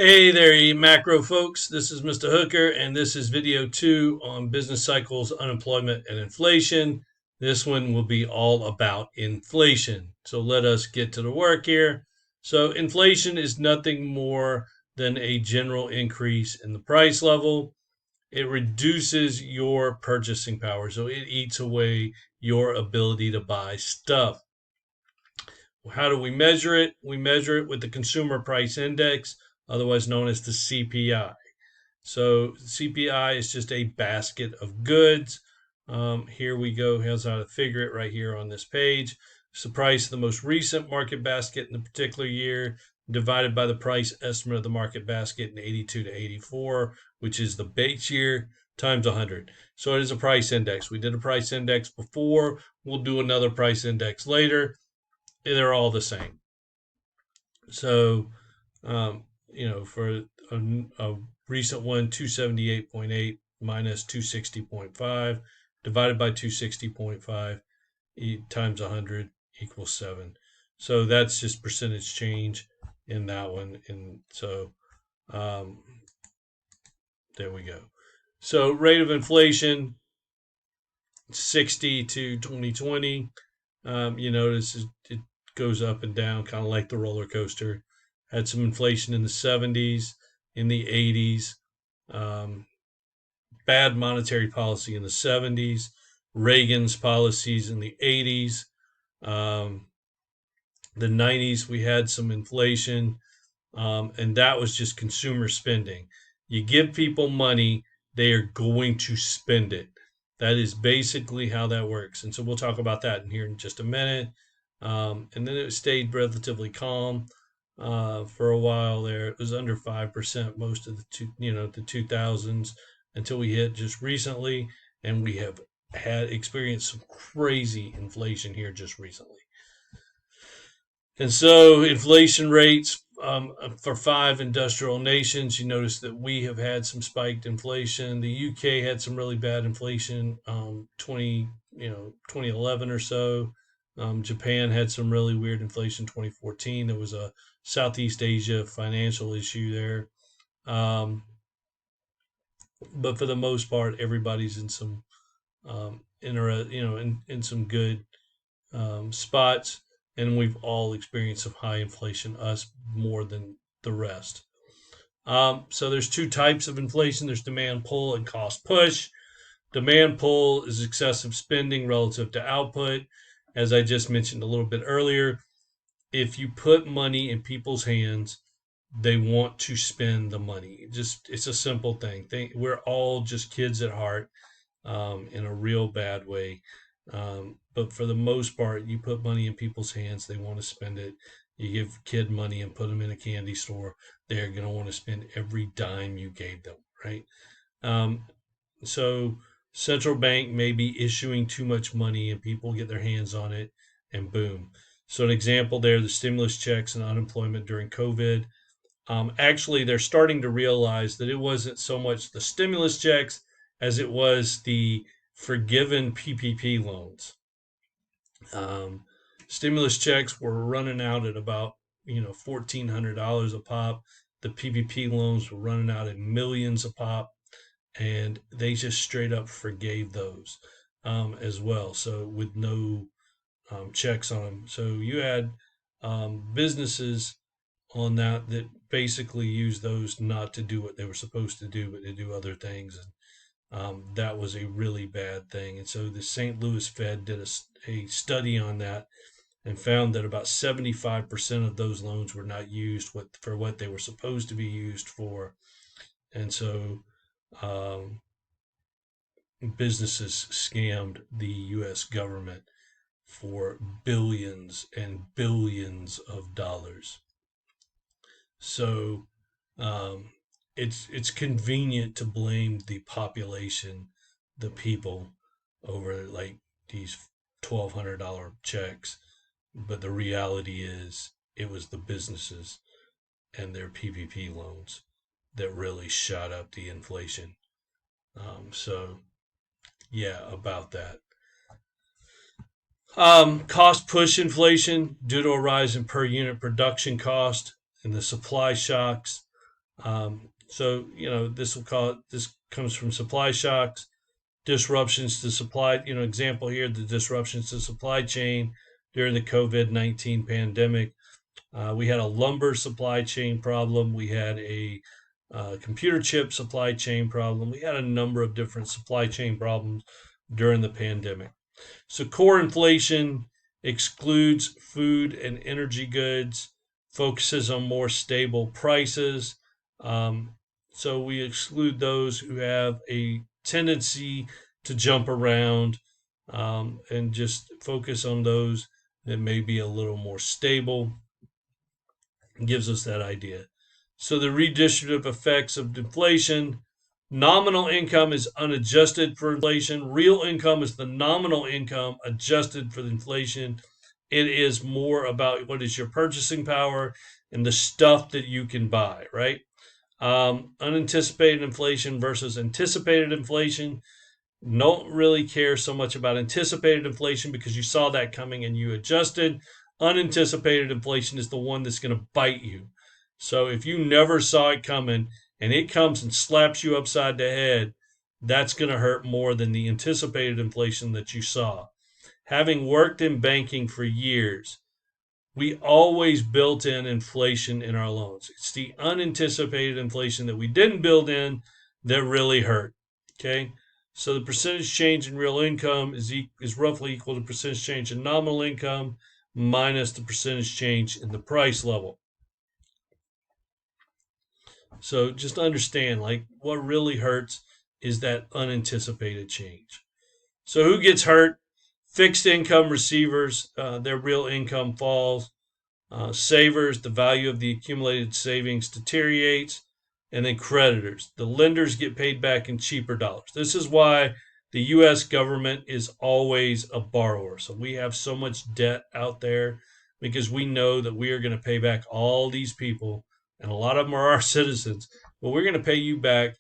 Hey there, you macro folks. This is Mr. Hooker, and this is video 2 on business cycles, unemployment, and inflation. This one will be all about inflation. So let us get to the work here. So, inflation is nothing more than a general increase in the price level. It reduces your purchasing power, so it eats away your ability to buy stuff. How do we measure it? We measure it with the Consumer Price Index, otherwise known as the CPI. So CPI is just a basket of goods. Here we go. Here's how to figure it right here on this page. It's the price of the most recent market basket in a particular year divided by the price estimate of the market basket in 82 to 84, which is the base year, times 100. So it is a price index. We did a price index before. We'll do another price index later. They're all the same. So, for a recent one, 278.8 minus 260.5 divided by 260.5 times 100 equals 7. So that's just percentage change in that one. And so there we go. So rate of inflation, 60 to 2020. You notice it goes up and down, kind of like the roller coaster. Had some inflation in the 70s, in the 80s, bad monetary policy in the 70s, Reagan's policies in the 80s. The 90s, we had some inflation, and that was just consumer spending. You give people money, they are going to spend it. That is basically how that works. And so we'll talk about that in here in just a minute. And then it stayed relatively calm for a while there. It was under 5% most of the 2000s until we hit just recently, and we have had experienced some crazy inflation here just recently. And so inflation rates for 5 industrial nations, you notice that we have had some spiked inflation. The UK had some really bad inflation, 2011 or so. Japan had some really weird inflation, 2014. There was a Southeast Asia financial issue there. But for the most part, everybody's in some in some good spots, and we've all experienced some high inflation, us more than the rest. So there's two types of inflation. There's demand pull and cost push. Demand pull is excessive spending relative to output. As I just mentioned a little bit earlier, if you put money in people's hands, they want to spend the money. It's a simple thing. We're all just kids at heart, in a real bad way. But for the most part, you put money in people's hands, they want to spend it. You give kid money and put them in a candy store, they're going to want to spend every dime you gave them, right? So central bank may be issuing too much money and people get their hands on it, and boom. So an example there, the stimulus checks and unemployment during COVID. Actually, they're starting to realize that it wasn't so much the stimulus checks as it was the forgiven PPP loans. Um, Stimulus checks were running out at about $1,400 a pop. The PPP loans were running out at millions a pop, and they just straight up forgave those as well. So with no checks on them. So you had businesses on that basically use those not to do what they were supposed to do, but to do other things. And that was a really bad thing. And so the St. Louis Fed did a study on that and found that about 75% of those loans were not used for what they were supposed to be used for. And so businesses scammed the U.S. government for billions and billions of dollars. So it's convenient to blame the population, the people, over like these $1,200 checks, but the reality is it was the businesses and their PPP loans that really shot up the inflation. So yeah, about that. Cost push inflation due to a rise in per unit production cost and the supply shocks. So, this comes from supply shocks, disruptions to supply, example here, the disruptions to supply chain during the COVID-19 pandemic. We had a lumber supply chain problem. We had a computer chip supply chain problem. We had a number of different supply chain problems during the pandemic. So core inflation excludes food and energy goods, focuses on more stable prices. Um, so we exclude those who have a tendency to jump around, and just focus on those that may be a little more stable. It gives us that idea. So the redistributive effects of inflation: nominal income is unadjusted for inflation. Real income is the nominal income adjusted for the inflation. It is more about what is your purchasing power and the stuff that you can buy, right? Unanticipated inflation versus anticipated inflation. Don't really care so much about anticipated inflation because you saw that coming and you adjusted. Unanticipated inflation is the one that's going to bite you. So if you never saw it coming and it comes and slaps you upside the head, that's going to hurt more than the anticipated inflation that you saw. Having worked in banking for years, we always built in inflation in our loans. It's the unanticipated inflation that we didn't build in that really hurt. Okay. So the percentage change in real income is roughly equal to percentage change in nominal income minus the percentage change in the price level. So just understand, like, what really hurts is that unanticipated change. So who gets hurt? Fixed income receivers, their real income falls. Savers, the value of the accumulated savings deteriorates. And then creditors, the lenders get paid back in cheaper dollars. This is why the U.S. government is always a borrower. So we have so much debt out there because we know that we are going to pay back all these people, and a lot of them are our citizens, but we're going to pay you back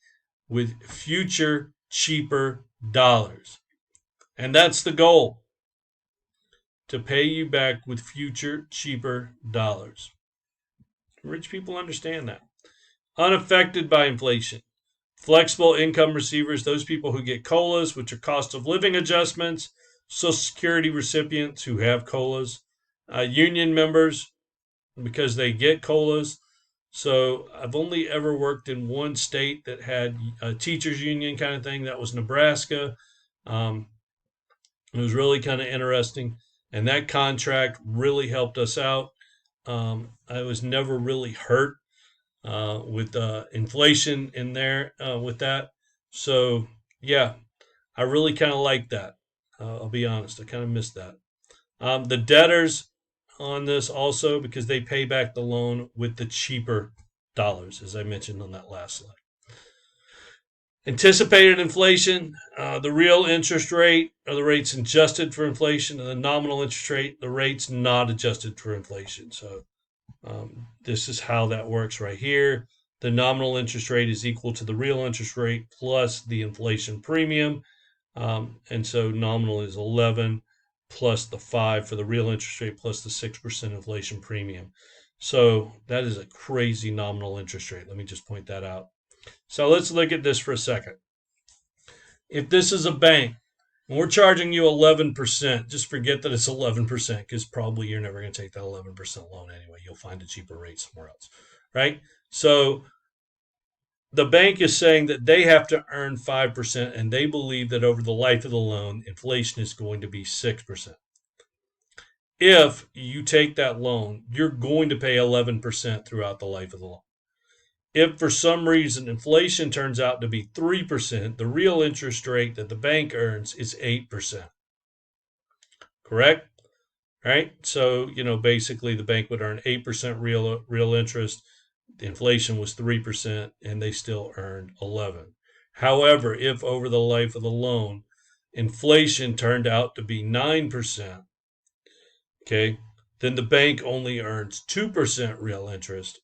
with future cheaper dollars. And that's the goal, to pay you back with future cheaper dollars. Rich people understand that. Unaffected by inflation. Flexible income receivers, those people who get COLAs, which are cost of living adjustments. Social Security recipients who have COLAs. Union members, because they get COLAs. So I've only ever worked in one state that had a teachers union kind of thing. That was Nebraska. It was really kind of interesting. And that contract really helped us out. I was never really hurt with inflation in there with that. So, yeah, I really kind of like that. I'll be honest, I kind of missed that. The debtors on this also, because they pay back the loan with the cheaper dollars, as I mentioned on that last slide. Anticipated inflation, the real interest rate are the rates adjusted for inflation, and the nominal interest rate, the rates not adjusted for inflation. So this is how that works right here. The nominal interest rate is equal to the real interest rate plus the inflation premium. And so nominal is 11 plus the 5 for the real interest rate plus the 6% inflation premium. So that is a crazy nominal interest rate. Let me just point that out. So let's look at this for a second. If this is a bank and we're charging you 11%, just forget that it's 11% because probably you're never going to take that 11% loan anyway. You'll find a cheaper rate somewhere else, right? So the bank is saying that they have to earn 5%, and they believe that over the life of the loan, inflation is going to be 6%. If you take that loan, you're going to pay 11% throughout the life of the loan. If for some reason inflation turns out to be 3%, the real interest rate that the bank earns is 8%. Correct? Right? So, basically the bank would earn 8% real interest. The inflation was 3%, and they still earned 11. However, if over the life of the loan, inflation turned out to be 9%, okay, then the bank only earns 2% real interest,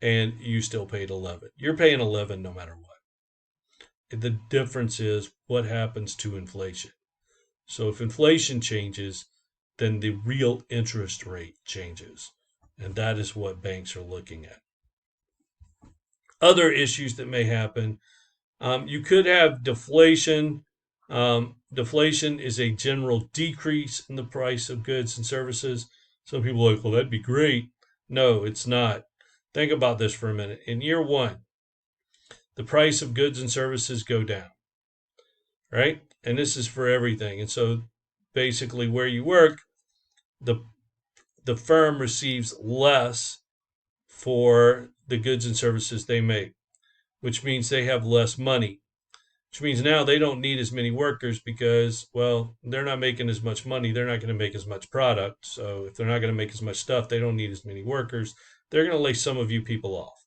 and you still paid 11. You're paying 11 no matter what. The difference is what happens to inflation. So if inflation changes, then the real interest rate changes. And that is what banks are looking at. Other issues that may happen. You could have deflation. Deflation is a general decrease in the price of goods and services. Some people are like, well, that'd be great. No, it's not. Think about this for a minute. In year one, the price of goods and services go down, right? And this is for everything. And so basically where you work, the the firm receives less for the goods and services they make, which means they have less money, which means now they don't need as many workers because, well, they're not making as much money. They're not going to make as much product. So if they're not going to make as much stuff, they don't need as many workers. They're going to lay some of you people off.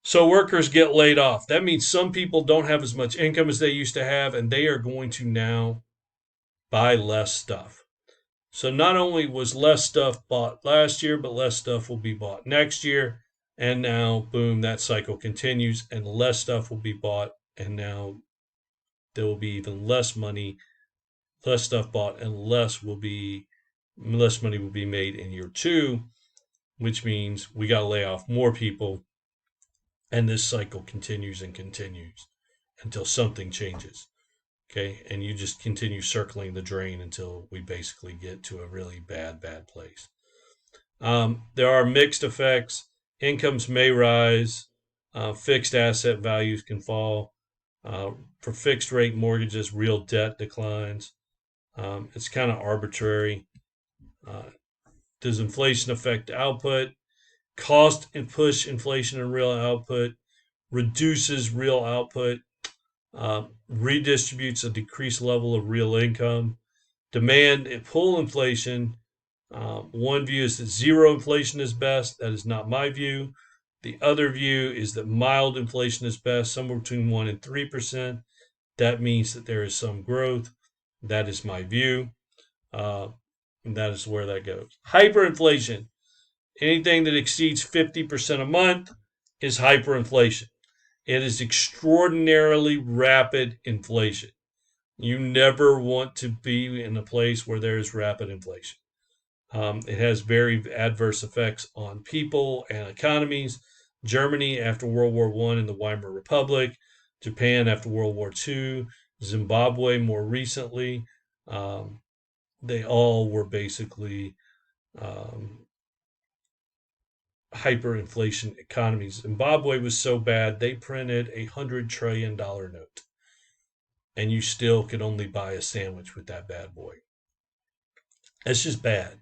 So workers get laid off. That means some people don't have as much income as they used to have, and they are going to now buy less stuff. So not only was less stuff bought last year, but less stuff will be bought next year. And now, boom, that cycle continues, and less stuff will be bought. And now there will be even less money, less stuff bought, and less money will be made in year two, which means we got to lay off more people. And this cycle continues and continues until something changes. Okay. And you just continue circling the drain until we basically get to a really bad place. There are mixed effects. Incomes may rise. Fixed asset values can fall. For fixed rate mortgages, real debt declines. It's kind of arbitrary. Does inflation affect output? Cost and push inflation and real output, reduces real output, redistributes a decreased level of real income. Demand and pull inflation. One view is that zero inflation is best. That is not my view. The other view is that mild inflation is best, somewhere between 1% and 3%. That means that there is some growth. That is my view. And that is where that goes. Hyperinflation. Anything that exceeds 50% a month is hyperinflation. It is extraordinarily rapid inflation. You never want to be in a place where there is rapid inflation. It has very adverse effects on people and economies. Germany after World War I and the Weimar Republic, Japan after World War II, Zimbabwe more recently, they all were basically hyperinflation economies. Zimbabwe was so bad they printed $100 trillion note, and you still could only buy a sandwich with that bad boy. It's just bad.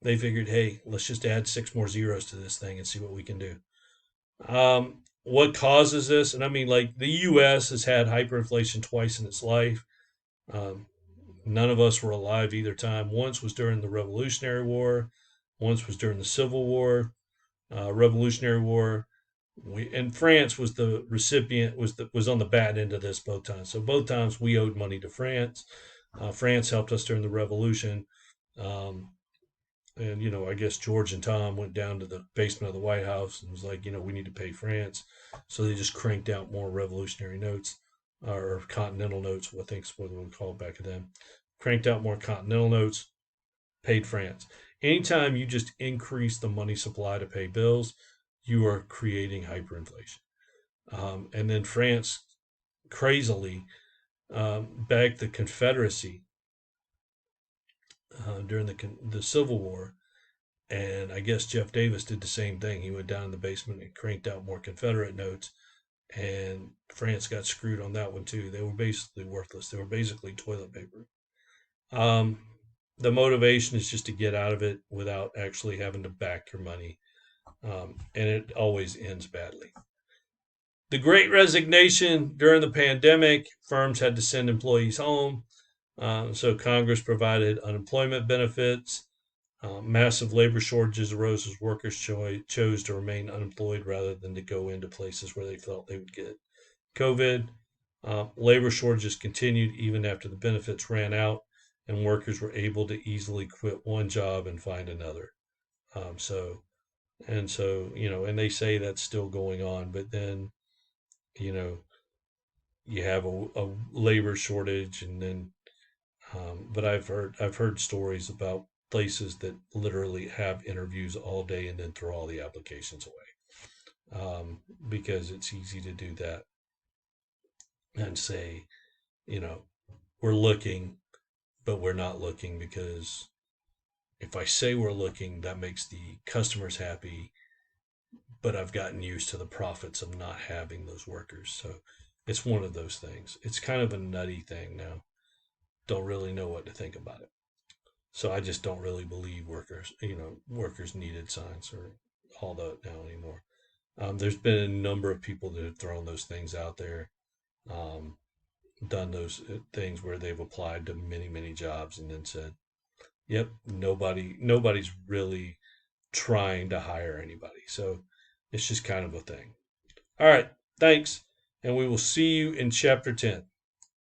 They figured, hey, let's just add 6 more zeros to this thing and see what we can do. What causes this? And I mean, like the U.S. has had hyperinflation twice in its life. None of us were alive either time. Once was during the Revolutionary War. Once was during the Civil War. Revolutionary War. And France was the recipient, was on the bad end of this both times. So both times we owed money to France. France helped us during the Revolution. And, I guess George and Tom went down to the basement of the White House and was like, we need to pay France. So they just cranked out more revolutionary notes, or continental notes, I think is what they would call it back then. Cranked out more continental notes, paid France. Anytime you just increase the money supply to pay bills, you are creating hyperinflation. And then France crazily backed the Confederacy during the Civil War. And I guess Jeff Davis did the same thing. He went down in the basement and cranked out more Confederate notes. And France got screwed on that one too. They were basically worthless. They were basically toilet paper. The motivation is just to get out of it without actually having to back your money. And it always ends badly. The Great Resignation during the pandemic, firms had to send employees home. So Congress provided unemployment benefits. Massive labor shortages arose as workers chose to remain unemployed rather than to go into places where they felt they would get COVID. Labor shortages continued even after the benefits ran out, and workers were able to easily quit one job and find another. And they say that's still going on, but then, you have a labor shortage, and then, but I've heard stories about places that literally have interviews all day and then throw all the applications away. because it's easy to do that and say, you know, we're looking, but we're not looking, because if I say we're looking, that makes the customers happy, but I've gotten used to the profits of not having those workers. So it's one of those things. It's kind of a nutty thing now. Don't really know what to think about it. So I just don't really believe workers needed signs or all that now anymore. There's been a number of people that have thrown those things out there, um, done those things where they've applied to many jobs and then said, "Yep, nobody's really trying to hire anybody." So it's just kind of a thing. All right, thanks, and we will see you in chapter 10.